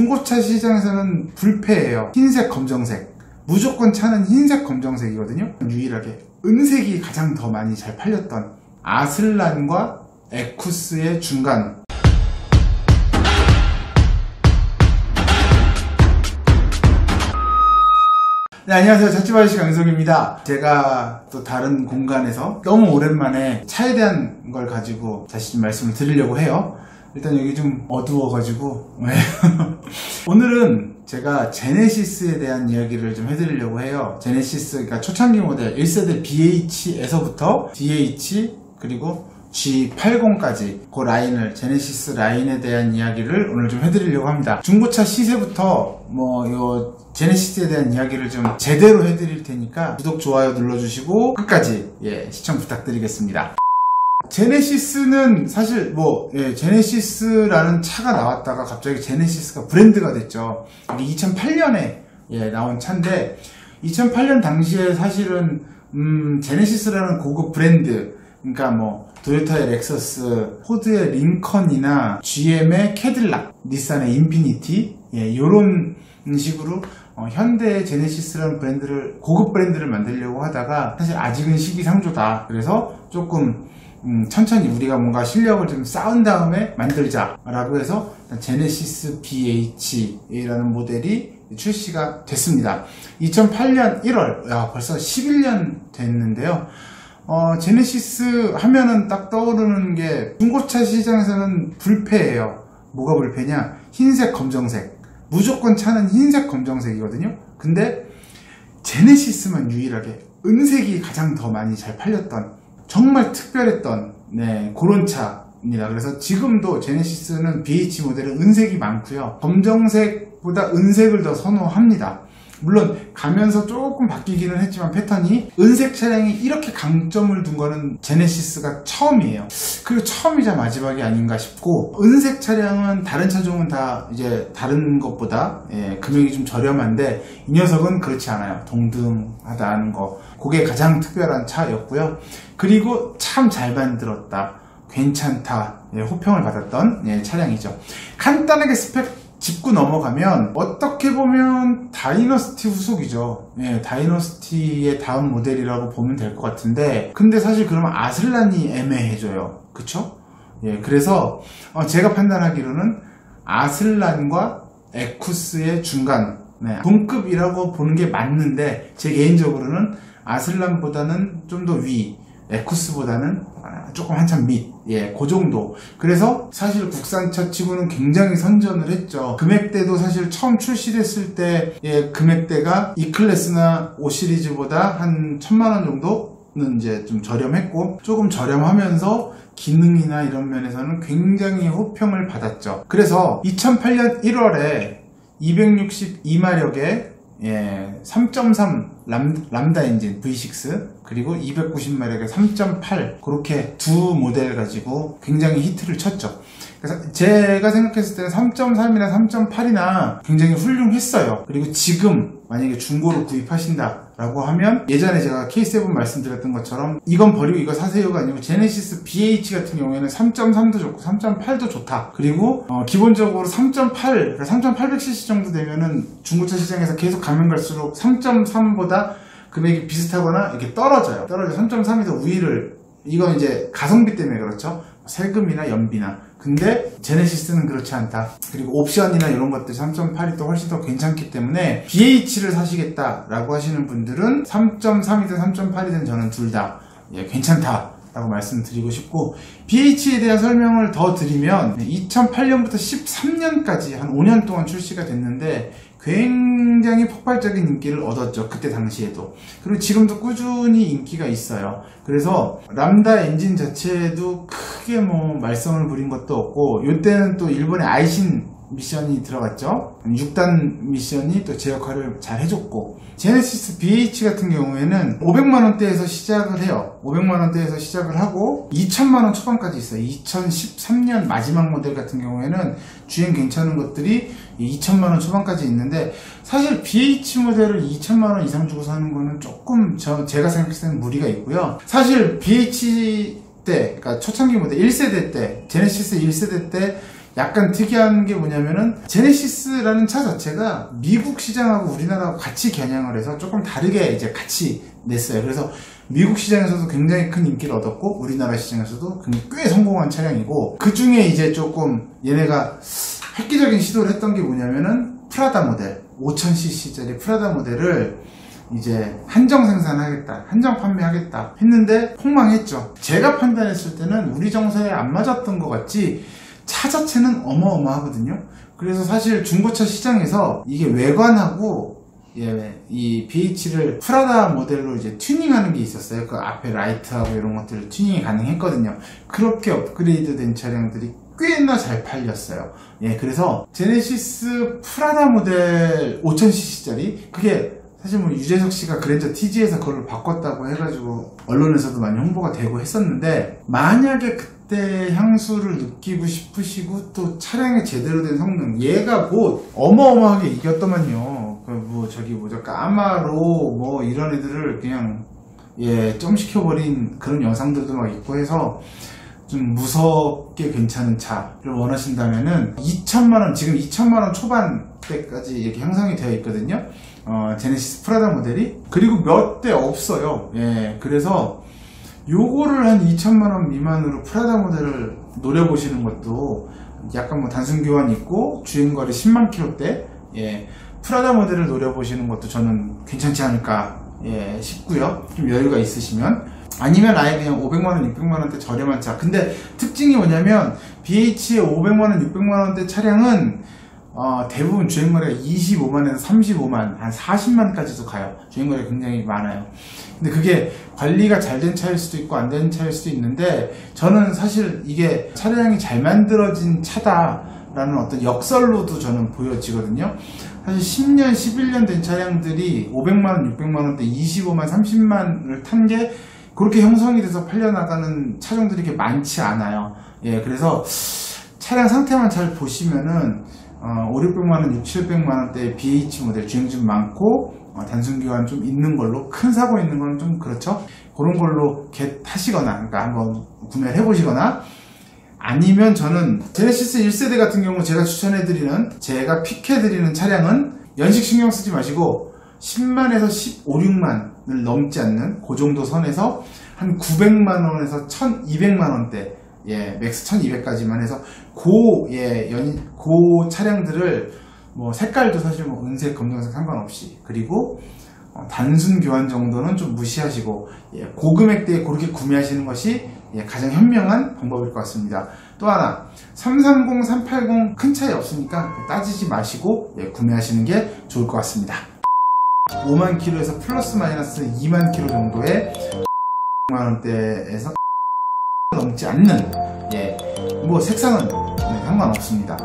중고차 시장에서는 불패예요. 흰색, 검정색. 무조건 차는 흰색, 검정색이거든요. 유일하게 은색이 가장 더 많이 잘 팔렸던 아슬란과 에쿠스의 중간. 네, 안녕하세요. 찻집 아저씨 강희석입니다. 제가 또 다른 공간에서 너무 오랜만에 차에 대한 걸 가지고 다시 좀 말씀을 드리려고 해요. 일단 여기 좀 어두워가지고 오늘은 제가 제네시스에 대한 이야기를 좀 해드리려고 해요. 제네시스, 그러니까 초창기 모델 1세대 BH에서부터 DH 그리고 G80까지 그 라인을, 제네시스 라인에 대한 이야기를 오늘 좀 해드리려고 합니다. 중고차 시세부터 요 제네시스에 대한 이야기를 좀 제대로 해드릴 테니까 구독, 좋아요 눌러주시고 끝까지 시청 부탁드리겠습니다. 제네시스는 사실 제네시스라는 차가 나왔다가 갑자기 제네시스가 브랜드가 됐죠. 이게 2008년에 나온 차인데 2008년 당시에 사실은 제네시스라는 고급 브랜드, 그러니까 도요타의 렉서스, 포드의 링컨이나 GM의 캐딜락, 닛산의 인피니티, 요런 식으로 현대의 제네시스라는 브랜드를, 고급 브랜드를 만들려고 하다가 사실 아직은 시기상조다. 그래서 조금 천천히 우리가 뭔가 실력을 좀 쌓은 다음에 만들자 라고 해서 제네시스 BH라는 모델이 출시가 됐습니다. 2008년 1월, 벌써 11년 됐는데요. 제네시스 하면은 딱 떠오르는 게 중고차 시장에서는 불패예요. 뭐가 불패냐? 흰색, 검정색. 무조건 차는 흰색, 검정색이거든요. 근데 제네시스만 유일하게 은색이 가장 더 많이 잘 팔렸던, 정말 특별했던 그런 차입니다. 그래서 지금도 제네시스는 BH 모델은 은색이 많고요. 검정색보다 은색을 더 선호합니다. 물론 가면서 조금 바뀌기는 했지만 패턴이, 은색 차량이 이렇게 강점을 둔 거는 제네시스가 처음이에요. 그리고 처음이자 마지막이 아닌가 싶고, 은색 차량은 다른 차종은 다 이제 다른 것보다 금액이 좀 저렴한데 이 녀석은 그렇지 않아요. 동등하다는 거, 그게 가장 특별한 차였고요. 그리고 참 잘 만들었다, 괜찮다, 호평을 받았던 차량이죠. 간단하게 스펙 짚고 넘어가면 어떻게 보면 다이너스티 후속이죠. 다이너스티의 다음 모델이라고 보면 될 것 같은데, 근데 사실 그러면 아슬란이 애매해져요. 그쵸? 그래서 제가 판단하기로는 아슬란과 에쿠스의 중간, 동급이라고 보는 게 맞는데, 제 개인적으로는 아슬란보다는 좀 더 위, 에쿠스보다는 조금 한참 밑, 그 정도. 그래서 사실 국산차 치고는 굉장히 선전을 했죠. 금액대도 사실 처음 출시됐을 때 금액대가 E클래스나 5시리즈보다 한 1000만원 정도는 이제 좀 저렴했고, 조금 저렴하면서 기능이나 이런 면에서는 굉장히 호평을 받았죠. 그래서 2008년 1월에 262마력의 3.3 람다 엔진 V6 그리고 290마력의 3.8, 그렇게 두 모델 가지고 굉장히 히트를 쳤죠. 그래서 제가 생각했을 때는 3.3이나 3.8이나 굉장히 훌륭했어요. 그리고 지금 만약에 중고로 구입하신다 라고 하면, 예전에 제가 K7 말씀드렸던 것처럼 이건 버리고 이거 사세요가 아니고 제네시스 BH 같은 경우에는 3.3도 좋고 3.8도 좋다. 그리고 기본적으로 3.8, 3.800cc 정도 되면은 중고차 시장에서 계속 가면 갈수록 3.3보다 금액이 비슷하거나 이렇게 떨어져요. 3.3이 더 우위를, 이건 이제 가성비 때문에 그렇죠. 세금이나 연비나. 근데 제네시스는 그렇지 않다. 그리고 옵션이나 이런 것들 3.8이 또 훨씬 더 괜찮기 때문에 BH를 사시겠다 라고 하시는 분들은 3.3이든 3.8이든 저는 둘 다 괜찮다 라고 말씀드리고 싶고, BH에 대한 설명을 더 드리면 2008년부터 13년까지 한 5년 동안 출시가 됐는데 굉장히 폭발적인 인기를 얻었죠. 그때 당시에도. 그리고 지금도 꾸준히 인기가 있어요. 그래서 람다 엔진 자체도 크게 말썽을 부린 것도 없고, 이때는 또 일본의 아이신 미션이 들어갔죠. 6단 미션이 또 제 역할을 잘 해줬고, 제네시스 BH 같은 경우에는 500만원대에서 시작을 해요. 500만원대에서 시작을 하고 2000만원 초반까지 있어요. 2013년 마지막 모델 같은 경우에는 주행 괜찮은 것들이 2000만원 초반까지 있는데, 사실 BH 모델을 2000만원 이상 주고 사는 거는 조금 제가 생각했을 때는 무리가 있고요. 사실 BH 때, 그러니까 초창기 모델 1세대 때, 제네시스 1세대 때 약간 특이한 게 뭐냐면은 제네시스라는 차 자체가 미국 시장하고 우리나라하고 같이 겨냥을 해서 조금 다르게 이제 같이 냈어요. 그래서 미국 시장에서도 굉장히 큰 인기를 얻었고 우리나라 시장에서도 꽤 성공한 차량이고, 그 중에 이제 조금 얘네가 획기적인 시도를 했던 게 뭐냐면은 프라다 모델 5000cc짜리 프라다 모델을 이제 한정 생산하겠다, 한정 판매하겠다 했는데 폭망했죠. 제가 판단했을 때는 우리 정서에 안 맞았던 것 같지 차 자체는 어마어마하거든요. 그래서 사실 중고차 시장에서 이게 외관하고 이 BH를 프라다 모델로 이제 튜닝하는 게 있었어요. 그 앞에 라이트하고 이런 것들 튜닝이 가능했거든요. 그렇게 업그레이드 된 차량들이 꽤나 잘 팔렸어요. 그래서 제네시스 프라다 모델 5000cc짜리, 그게 사실 뭐 유재석 씨가 그랜저 TG에서 그걸 바꿨다고 해가지고 언론에서도 많이 홍보가 되고 했었는데, 만약에 그때 향수를 느끼고 싶으시고 또 차량의 제대로 된 성능, 얘가 뭐 어마어마하게 이겼더만요. 저 까마로 뭐 이런 애들을 그냥 점 시켜버린 그런 영상들도 막 있고 해서 좀 무섭게 괜찮은 차를 원하신다면은 2천만원, 지금 2천만원 초반대까지 이렇게 형성이 되어 있거든요. 제네시스 프라다 모델이. 그리고 몇 대 없어요. 그래서 요거를 한 2천만원 미만으로 프라다 모델을 노려보시는 것도, 약간 뭐 단순 교환 있고 주행거리 10만 킬로대, 프라다 모델을 노려보시는 것도 저는 괜찮지 않을까 싶고요. 좀 여유가 있으시면. 아니면 아예 그냥 500만원, 600만원대 저렴한 차. 근데 특징이 뭐냐면 BH의 500만원, 600만원대 차량은 대부분 주행거리가 25만에서 35만, 한 40만까지도 가요. 주행거리가 굉장히 많아요. 근데 그게 관리가 잘 된 차일 수도 있고 안 된 차일 수도 있는데, 저는 사실 이게 차량이 잘 만들어진 차다라는 어떤 역설로도 저는 보여지거든요. 사실 10년, 11년 된 차량들이 500만원, 600만원대 25만, 30만을 탄 게 그렇게 형성이 돼서 팔려나가는 차종들이 이렇게 많지 않아요. 그래서 차량 상태만 잘 보시면은 5, 600만원, 6, 700만원대 BH 모델 주행 좀 많고 단순 교환 좀 있는 걸로, 큰 사고 있는 건 좀 그렇죠. 그런 걸로 타시거나, 그러니까 한번 구매를 해보시거나, 아니면 저는 제네시스 1세대 같은 경우 제가 추천해드리는, 제가 픽해드리는 차량은 연식 신경 쓰지 마시고 10만에서 15, 16만을 넘지 않는 그 정도 선에서 한 900만원에서 1200만원대, 맥스 1200까지만 해서 고 차량들을 뭐 색깔도 사실 뭐 은색, 검정색 상관없이, 그리고 단순 교환 정도는 좀 무시하시고 고금액대에 그렇게 구매하시는 것이 가장 현명한 방법일 것 같습니다. 또 하나, 330, 380 큰 차이 없으니까 따지지 마시고 구매하시는 게 좋을 것 같습니다. 5만 킬로에서 플러스 마이너스 2만 킬로 정도의 만원대에서 넘지 않는 뭐 색상은 상관없습니다.